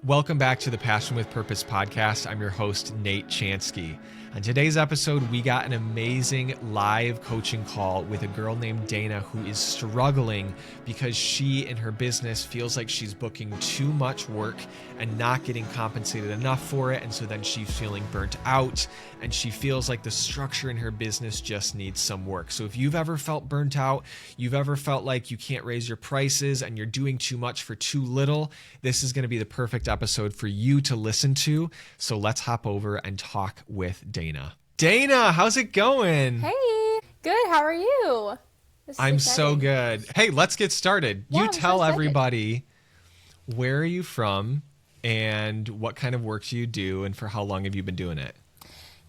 Welcome back to the Passion with Purpose podcast. I'm your host, Nate Chansky. On today's episode, we got an amazing live coaching call with a girl named Dana who is struggling because she in her business feels like she's booking too much work and not getting compensated enough for it. And so then she's feeling burnt out and she feels like the structure in her business just needs some work. So if you've ever felt burnt out, you've ever felt like you can't raise your prices and you're doing too much for too little, this is going to be the perfect episode for you to listen to. So let's hop over and talk with Dana. Dana, how's it going? Hey, good. How are you? I'm so good. Hey, let's get started. Yeah, you tell so everybody, where are you from and what kind of work do you do and for how long have you been doing it?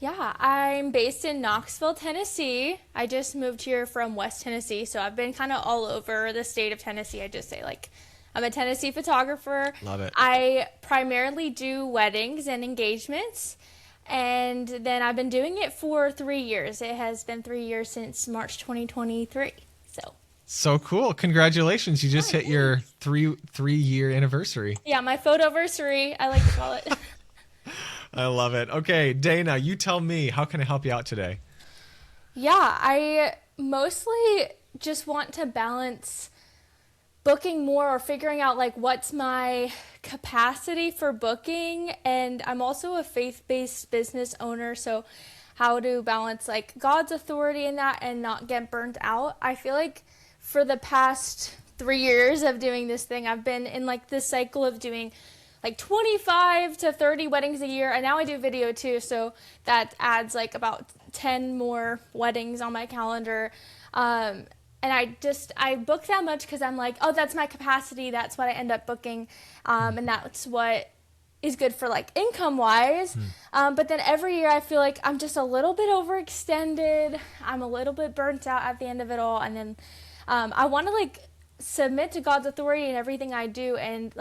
Yeah, I'm based in Knoxville, Tennessee. I just moved here from West Tennessee, so I've been kind of all over the state of Tennessee. I just say I'm a Tennessee photographer. Love it. I primarily do weddings and engagements. And then I've been doing it for 3 years. It has been 3 years since March 2023. So cool. Congratulations. You just hit your three-year anniversary. Yeah, my photoversary, I like to call it. I love it. Okay, Dana, you tell me, how can I help you out today? Yeah, I mostly just want to balance booking more or figuring out what's my capacity for booking, and I'm also a faith-based business owner, so how to balance God's authority in that and not get burnt out. I feel like for the past 3 years of doing this thing, I've been in this cycle of doing 25 to 30 weddings a year, and now I do video too, so that adds about 10 more weddings on my calendar. And I book that much because I'm oh, that's my capacity. That's what I end up booking. And that's what is good for income wise. But then every year I feel like I'm just a little bit overextended. I'm a little bit burnt out at the end of it all. And then I want to submit to God's authority in everything I do and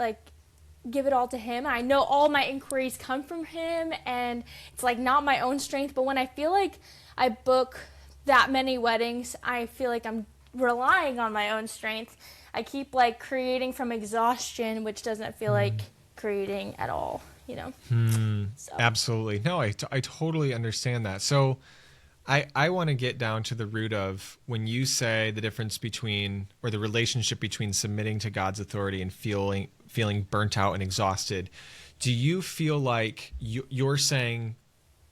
give it all to Him. I know all my inquiries come from Him and it's not my own strength. But when I feel like I book that many weddings, I feel like I'm relying on my own strength. I keep creating from exhaustion, which doesn't feel like creating at all, So. Absolutely. No, I totally understand that. So I want to get down to the root of when you say the difference between, or the relationship between submitting to God's authority and feeling burnt out and exhausted. Do you feel like you're saying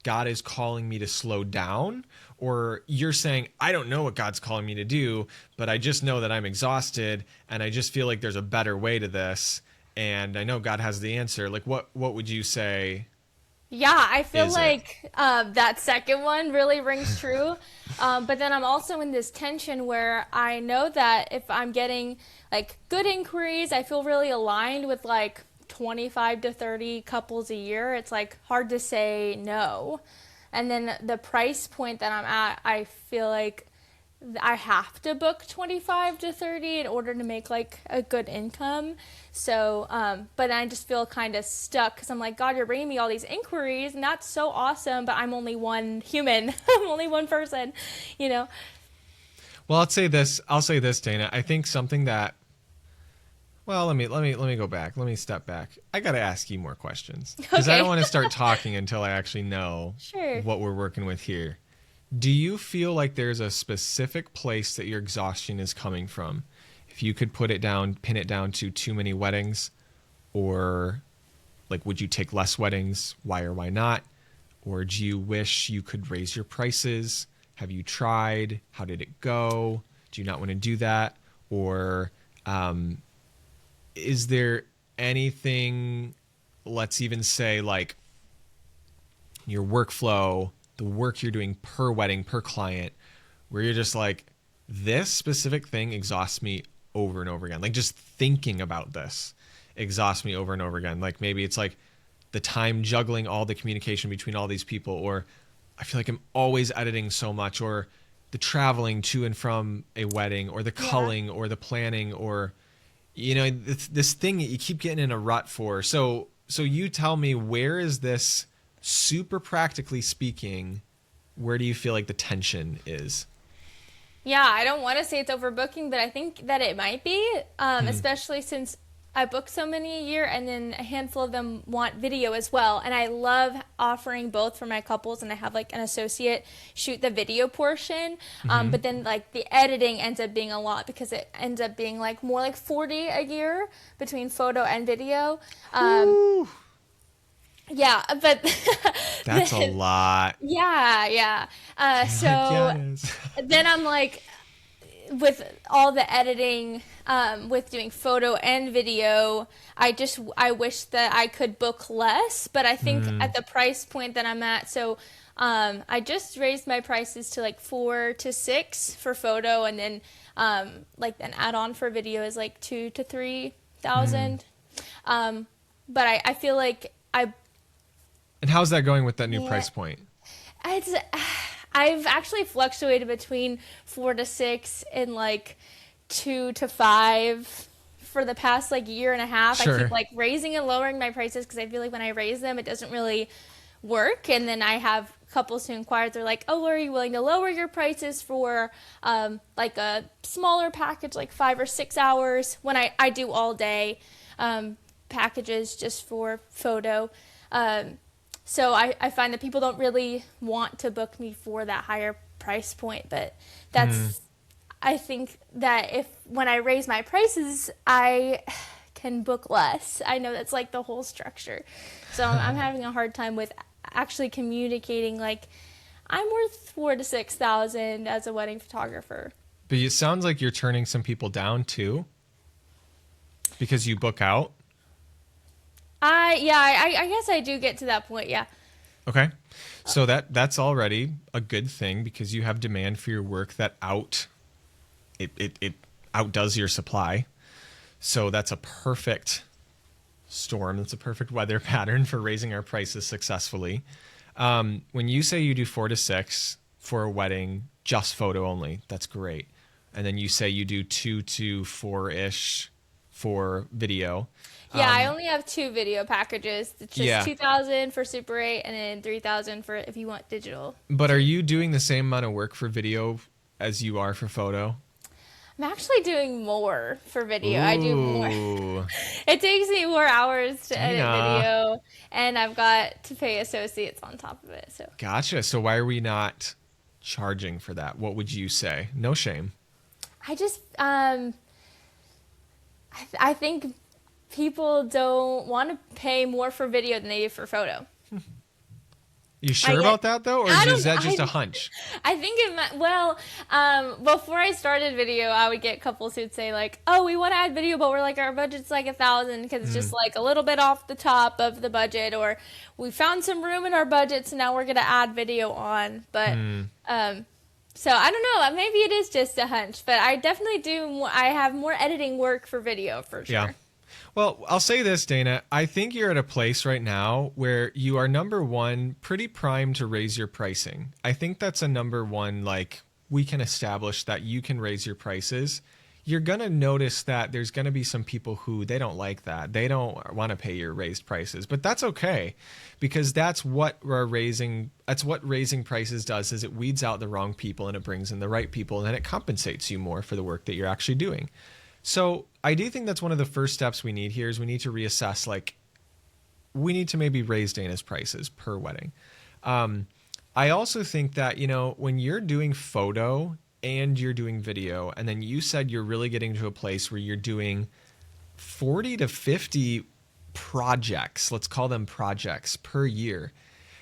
God is calling me to slow down? Or you're saying, I don't know what God's calling me to do, but I just know that I'm exhausted and I just feel like there's a better way to this. And I know God has the answer. What would you say? Yeah, I feel that second one really rings true. But then I'm also in this tension where I know that if I'm getting good inquiries, I feel really aligned with 25 to 30 couples a year. It's hard to say no. And then the price point that I'm at, I feel like I have to book 25 to 30 in order to make a good income. So, but I just feel kind of stuck because I'm God, you're bringing me all these inquiries and that's so awesome, but I'm only one human. I'm only one person, Well, I'll say this, Dana. I think something that, well, let me go back. Let me step back. I got to ask you more questions because I don't want to start talking until I actually know what we're working with here. Do you feel like there's a specific place that your exhaustion is coming from? If you could pin it down to too many weddings, or would you take less weddings? Why or why not? Or do you wish you could raise your prices? Have you tried? How did it go? Do you not want to do that? Or, is there anything, let's even say your workflow, the work you're doing per wedding, per client, where you're just this specific thing exhausts me over and over again. Just thinking about this exhausts me over and over again. Maybe it's the time juggling all the communication between all these people, or I feel like I'm always editing so much, or the traveling to and from a wedding, or the culling, or the planning, or this thing that you keep getting in a rut for. So you tell me, where is this, super practically speaking, where do you feel like the tension is? Yeah, I don't want to say it's overbooking, but I think that it might be, especially since I book so many a year, and then a handful of them want video as well. And I love offering both for my couples, and I have like an associate shoot the video portion. But then like the editing ends up being a lot because it ends up being like more like 40 a year between photo and video. Yeah, but That's a lot. yeah. So Yes. then I'm like, with all the editing, with doing photo and video, I wish that I could book less, but I think at the price point that I'm at, so I just raised my prices to like 4 to 6 for photo, and then like an add-on for video is like 2 to 3,000. But I feel like And how's that going with that new price point? I've actually fluctuated between 4 to 6 and like 2 to 5 for the past like year and a half. Sure. I keep like raising and lowering my prices because I feel like when I raise them, it doesn't really work. And then I have couples who inquire, they're like, oh, are you willing to lower your prices for like a smaller package, like 5 or 6 hours, when I do all day packages just for photo. So I find that people don't really want to book me for that higher price point, but that's, I think that when I raise my prices, I can book less. I know that's like the whole structure. So I'm having a hard time with actually communicating, like, I'm worth 4 to 6,000 as a wedding photographer. But it sounds like you're turning some people down too, because you book out. I guess I do get to that point, yeah. Okay. So that's already a good thing, because you have demand for your work that it outdoes your supply. So that's a perfect storm. That's a perfect weather pattern for raising our prices successfully. When you say you do 4 to 6 for a wedding, just photo only, that's great. And then you say you do 2 to 4-ish for video. Yeah, I only have 2 video packages. It's just 2,000 for Super 8 and then 3,000 for if you want digital. But are you doing the same amount of work for video as you are for photo? I'm actually doing more for video. Ooh. I do more. It takes me more hours to edit video, and I've got to pay associates on top of it. So Gotcha. So why are we not charging for that? What would you say? No shame. I just, I think people don't want to pay more for video than they do for photo. You sure about that though, or is that just a hunch? I think before I started video, I would get couples who'd say like, "Oh, we want to add video, but we're like our budget's like 1,000 because it's just like a little bit off the top of the budget, or we found some room in our budget, so now we're gonna add video on." But so I don't know. Maybe it is just a hunch, but I definitely do. I have more editing work for video for sure. Yeah. Well, I'll say this, Dana. I think you're at a place right now where you are, number one, pretty primed to raise your pricing. I think that's a number one, like, we can establish that you can raise your prices. You're going to notice that there's going to be some people who they don't like that. They don't want to pay your raised prices, but that's okay, because that's what raising prices does, is it weeds out the wrong people and it brings in the right people, and then it compensates you more for the work that you're actually doing. So I do think that's one of the first steps we need here, is we need to reassess, like, we need to maybe raise Dana's prices per wedding. I also think that, when you're doing photo and you're doing video, and then you said you're really getting to a place where you're doing 40 to 50 projects, let's call them projects, per year.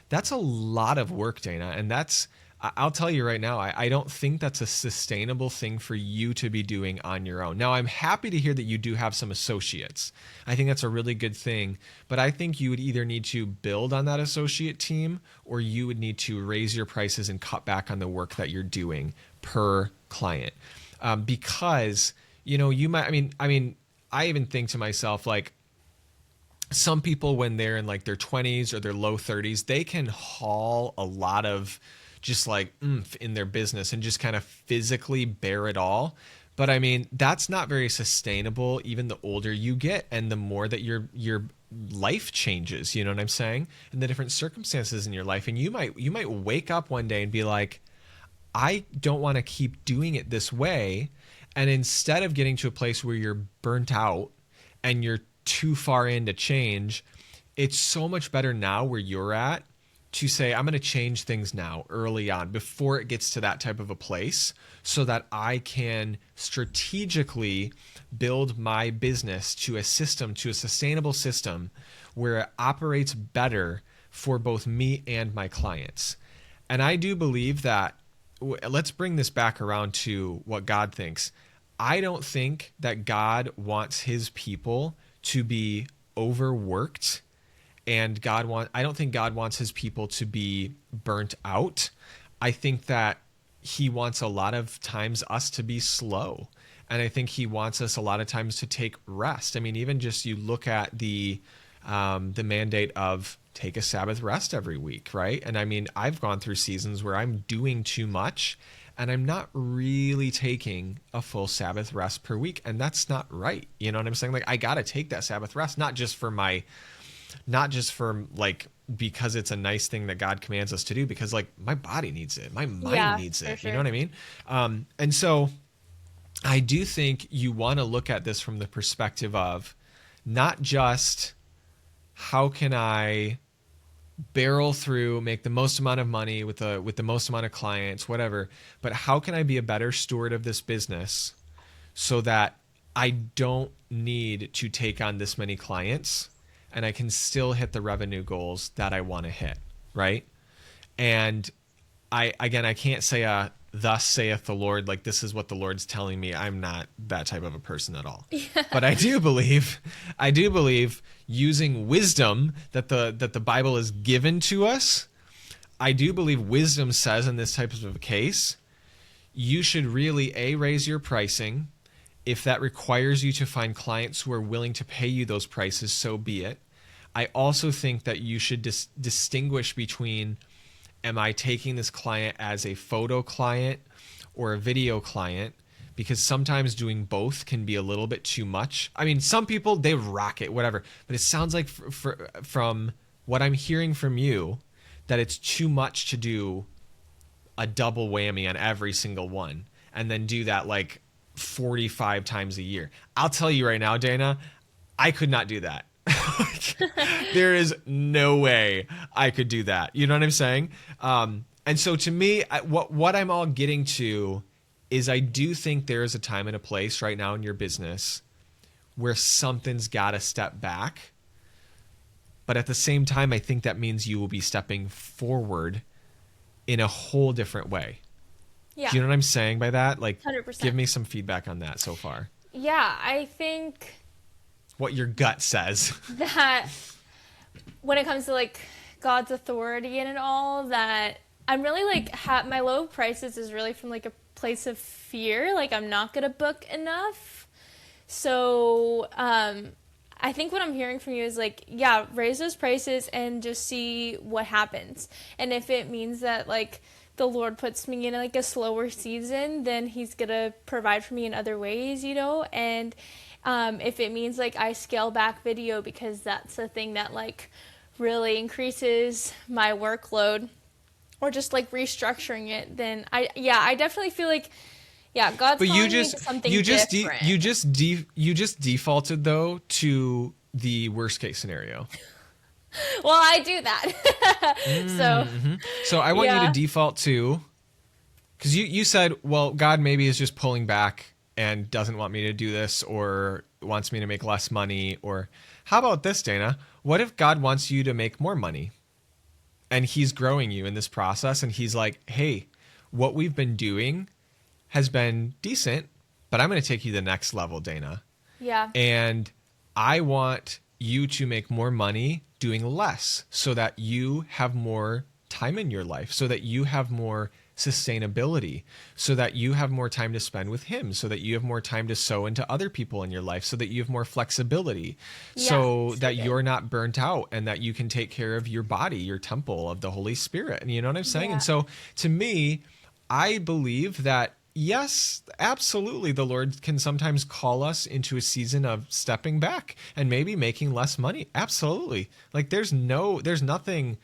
That's a lot of work, Dana. And I'll tell you right now, I don't think that's a sustainable thing for you to be doing on your own. Now, I'm happy to hear that you do have some associates. I think that's a really good thing. But I think you would either need to build on that associate team, or you would need to raise your prices and cut back on the work that you're doing per client. Because, you might, I even think to myself, like, some people, when they're in like their 20s or their low 30s, they can haul a lot of just like oomph in their business and just kind of physically bear it all. But that's not very sustainable, even the older you get and the more that your life changes, you know what I'm saying? And the different circumstances in your life. And you might wake up one day and be like, I don't want to keep doing it this way. And instead of getting to a place where you're burnt out and you're too far in to change, it's so much better now where you're at to say, I'm going to change things now early on before it gets to that type of a place, so that I can strategically build my business to a system, to a sustainable system where it operates better for both me and my clients. And I do believe that, let's bring this back around to what God thinks. I don't think that God wants his people to be overworked, and I don't think God wants his people to be burnt out. I think that he wants a lot of times us to be slow. And I think he wants us a lot of times to take rest. I mean, even just you look at the mandate of take a Sabbath rest every week, right? And I mean, I've gone through seasons where I'm doing too much and I'm not really taking a full Sabbath rest per week. And that's not right. You know what I'm saying? Like, I got to take that Sabbath rest, not just for like, because it's a nice thing that God commands us to do, because like my body needs it, my mind needs it. Sure. You know what I mean? And so I do think you want to look at this from the perspective of not just how can I barrel through, make the most amount of money with the most amount of clients, whatever, but how can I be a better steward of this business so that I don't need to take on this many clients and I can still hit the revenue goals that I want to hit, right? And I can't say thus saith the Lord, like this is what the Lord's telling me. I'm not that type of a person at all. Yeah. But I do believe using wisdom that the Bible is given to us. I do believe wisdom says in this type of a case, you should really raise your pricing. If that requires you to find clients who are willing to pay you those prices, so be it. I also think that you should distinguish between, am I taking this client as a photo client or a video client? Because sometimes doing both can be a little bit too much. I mean, some people, they rock it, whatever. But it sounds like from what I'm hearing from you, that it's too much to do a double whammy on every single one and then do that like 45 times a year. I'll tell you right now, Dana, I could not do that. There is no way I could do that. You know what I'm saying? And so to me, what I'm all getting to is I do think there is a time and a place right now in your business where something's got to step back. But at the same time, I think that means you will be stepping forward in a whole different way. Yeah. Do you know what I'm saying by that? Like, 100%. Give me some feedback on that so far. Yeah, I think what your gut says. That when it comes to like God's authority and all, that I'm really like my low prices is really from like a place of fear. Like I'm not going to book enough. So, I think what I'm hearing from you is like, yeah, raise those prices and just see what happens. And if it means that like the Lord puts me in like a slower season, then he's going to provide for me in other ways, you know? And if it means like I scale back video because that's the thing that like really increases my workload, or just like restructuring it, then I definitely feel like, yeah, God's calling me to something different. You just defaulted though to the worst case scenario. Well, I do that. So I want you to default to, because you said, well, God maybe is just pulling back and doesn't want me to do this, or wants me to make less money. Or how about this, Dana? What if God wants you to make more money and he's growing you in this process, and he's like, hey, what we've been doing has been decent, but I'm going to take you to the next level, Dana. Yeah. And I want you to make more money doing less, so that you have more time in your life, so that you have more sustainability, so that you have more time to spend with him, so that you have more time to sow into other people in your life, so that you have more flexibility, so that you're not burnt out, and that you can take care of your body, your temple of the Holy Spirit. And you know what I'm saying? Yeah. And so to me, I believe that yes, absolutely, the Lord can sometimes call us into a season of stepping back and maybe making less money. Absolutely. Like there's nothing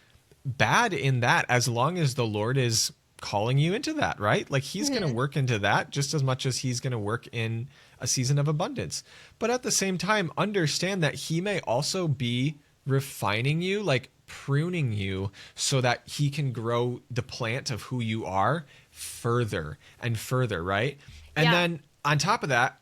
bad in that, as long as the Lord is calling you into that, right? Like he's going to work into that just as much as he's going to work in a season of abundance. But at the same time, understand that he may also be refining you, like pruning you, so that he can grow the plant of who you are further and further, right? And then on top of that,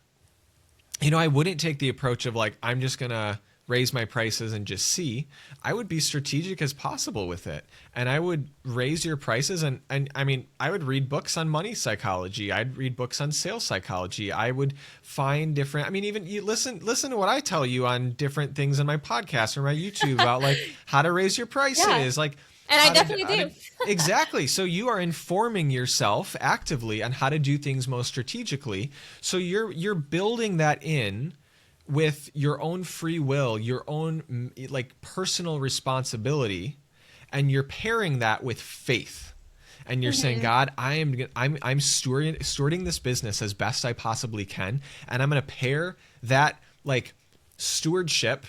I wouldn't take the approach of like, I'm just going to raise my prices and just see. I would be strategic as possible with it. And I would raise your prices. And I mean, I would read books on money psychology. I'd read books on sales psychology. I would find different, I mean, even you listen to what I tell you on different things on my podcast or my YouTube about like how to raise your prices. Like, and I definitely do. Exactly. So you are informing yourself actively on how to do things most strategically. So you're building that in with your own free will, your own like personal responsibility, and you're pairing that with faith. And you're saying, God, I'm stewarding this business as best I possibly can, and I'm going to pair that like stewardship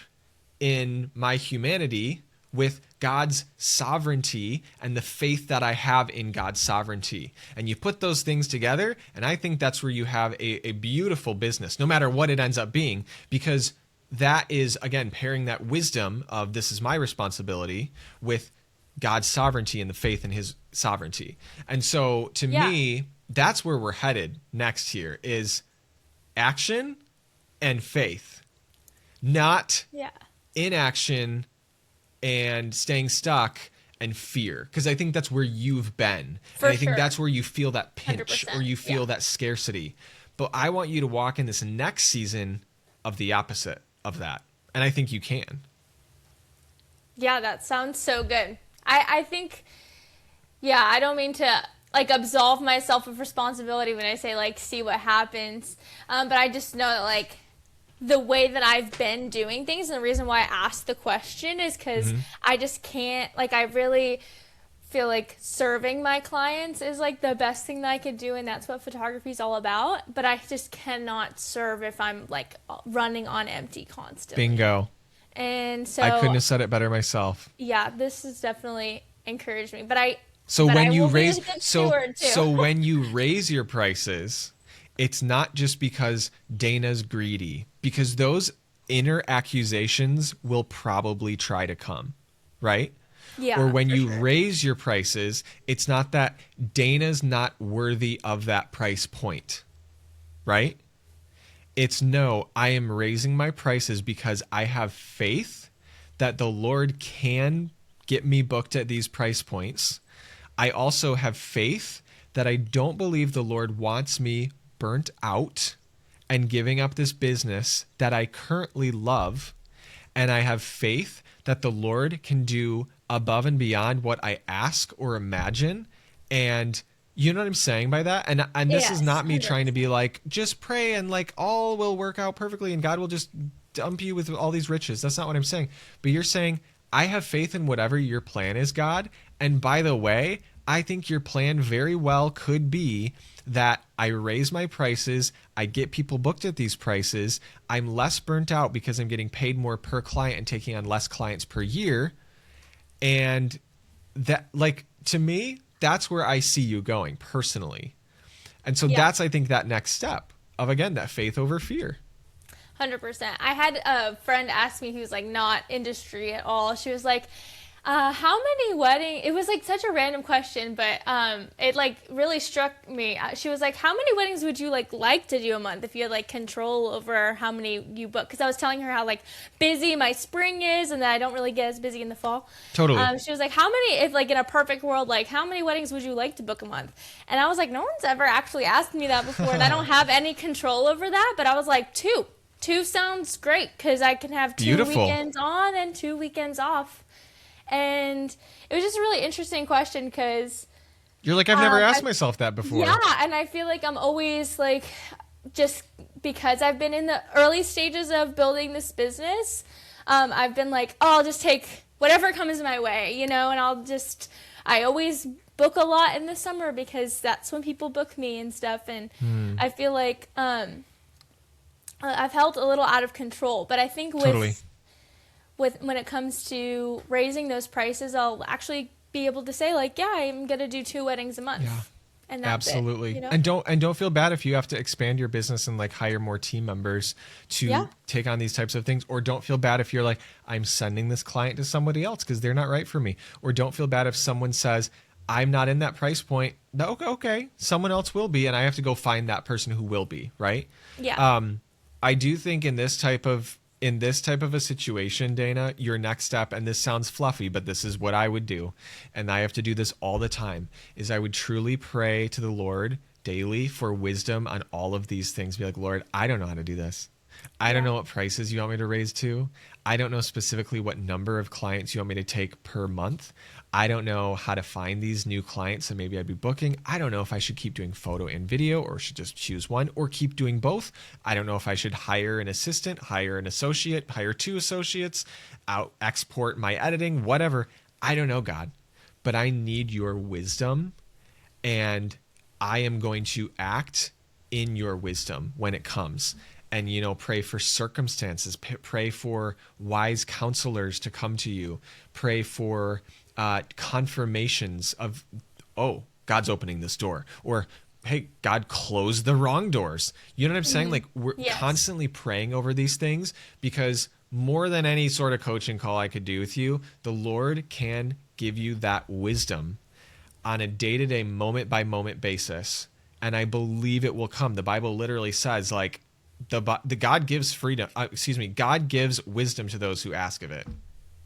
in my humanity with God's sovereignty and the faith that I have in God's sovereignty. And you put those things together, and I think that's where you have a beautiful business, no matter what it ends up being, because that is, again, pairing that wisdom of this is my responsibility with God's sovereignty and the faith in his sovereignty. And so to me, that's where we're headed next here is action and faith, not inaction and staying stuck and fear, because I think that's where you've been. And I think that's where you feel that pinch or you feel that scarcity. But I want you to walk in this next season of the opposite of that. And I think you can. Yeah, that sounds so good. I think, I don't mean to like absolve myself of responsibility when I say like see what happens. But I just know that like the way that I've been doing things, and the reason why I asked the question is because I just can't, like, I really feel like serving my clients is like the best thing that I could do, and that's what photography is all about. But I just cannot serve if I'm like running on empty constantly. Bingo. And so I couldn't have said it better myself. Yeah, this has definitely encouraged me. When you raise your prices, it's not just because Dana's greedy, because those inner accusations will probably try to come, right? Yeah. Or when you raise your prices, it's not that Dana's not worthy of that price point, right? It's no, I am raising my prices because I have faith that the Lord can get me booked at these price points. I also have faith that I don't believe the Lord wants me burnt out and giving up this business that I currently love. And I have faith that the Lord can do above and beyond what I ask or imagine. And you know what I'm saying by that? And this is not me trying to be like, just pray and like all will work out perfectly and God will just dump you with all these riches. That's not what I'm saying. But you're saying, I have faith in whatever your plan is, God. And by the way, I think your plan very well could be that I raise my prices, I get people booked at these prices, I'm less burnt out because I'm getting paid more per client and taking on less clients per year. And that, like, to me, that's where I see you going personally. And so that's, I think, that next step of, again, that faith over fear. 100%. I had a friend ask me who's like not industry at all. She was like, how many weddings, it was like such a random question, but it like really struck me. She was like, how many weddings would you like to do a month if you had like control over how many you book? Because I was telling her how like busy my spring is and that I don't really get as busy in the fall. Totally. She was like, how many, if like in a perfect world, like how many weddings would you like to book a month? And I was like, no one's ever actually asked me that before, and I don't have any control over that. But I was like, two. Two sounds great because I can have two weekends on and 2 weekends off. And it was just a really interesting question because you're like, I've never asked myself that before. Yeah, and I feel like I'm always like, just because I've been in the early stages of building this business, I've been like, oh, I'll just take whatever comes my way, and I always book a lot in the summer because that's when people book me and stuff. And I feel like I've felt a little out of control, but I think with when it comes to raising those prices, I'll actually be able to say like, yeah, I'm going to do 2 weddings a month. Yeah. And that's Absolutely. it, you know? And don't feel bad if you have to expand your business and like hire more team members to take on these types of things. Or don't feel bad if you're like, I'm sending this client to somebody else because they're not right for me. Or don't feel bad if someone says, I'm not in that price point. No, okay, someone else will be, and I have to go find that person who will be, right? Yeah. I do think in this type of a situation, Dana, your next step, and this sounds fluffy, but this is what I would do, and I have to do this all the time, is I would truly pray to the Lord daily for wisdom on all of these things. Be like, Lord, I don't know how to do this. I don't know what prices you want me to raise to. I don't know specifically what number of clients you want me to take per month. I don't know how to find these new clients that maybe I'd be booking. I don't know if I should keep doing photo and video or should just choose one or keep doing both. I don't know if I should hire an assistant, hire an associate, hire 2 associates, export my editing, whatever. I don't know, God, but I need your wisdom, and I am going to act in your wisdom when it comes. And, pray for circumstances, pray for wise counselors to come to you, pray for confirmations of, oh, God's opening this door, or, hey, God closed the wrong doors. You know what I'm saying? Like, we're constantly praying over these things, because more than any sort of coaching call I could do with you, the Lord can give you that wisdom on a day-to-day, moment-by-moment basis. And I believe it will come. The Bible literally says, like, the God gives freedom. God gives wisdom to those who ask of it.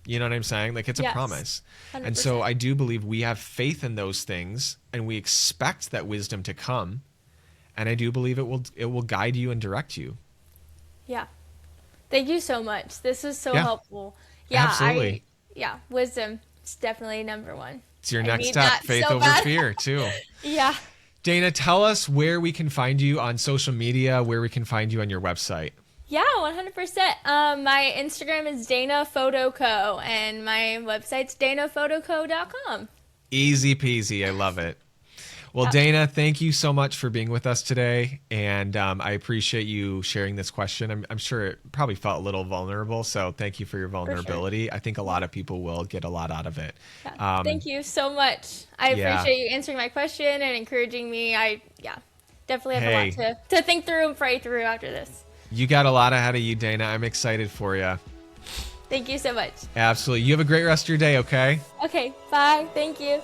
You know what I'm saying? Like, it's a promise. 100%. And so I do believe we have faith in those things, and we expect that wisdom to come. And I do believe it will guide you and direct you. Yeah. Thank you so much. This is so helpful. Yeah, absolutely. Wisdom is definitely number one. It's your next step. Faith over fear, too. Yeah. Dana, tell us where we can find you on social media, where we can find you on your website. Yeah, 100%. My Instagram is Dana Photo Co. and my website's danaphotoco.com. Easy peasy. I love it. Well, Dana, thank you so much for being with us today. And I appreciate you sharing this question. I'm sure it probably felt a little vulnerable. So thank you for your vulnerability. For sure. I think a lot of people will get a lot out of it. Yeah. Thank you so much. I appreciate you answering my question and encouraging me. I definitely have a lot to think through and pray through after this. You got a lot ahead of you, Dana. I'm excited for you. Thank you so much. Absolutely. You have a great rest of your day, okay? Okay. Bye. Thank you.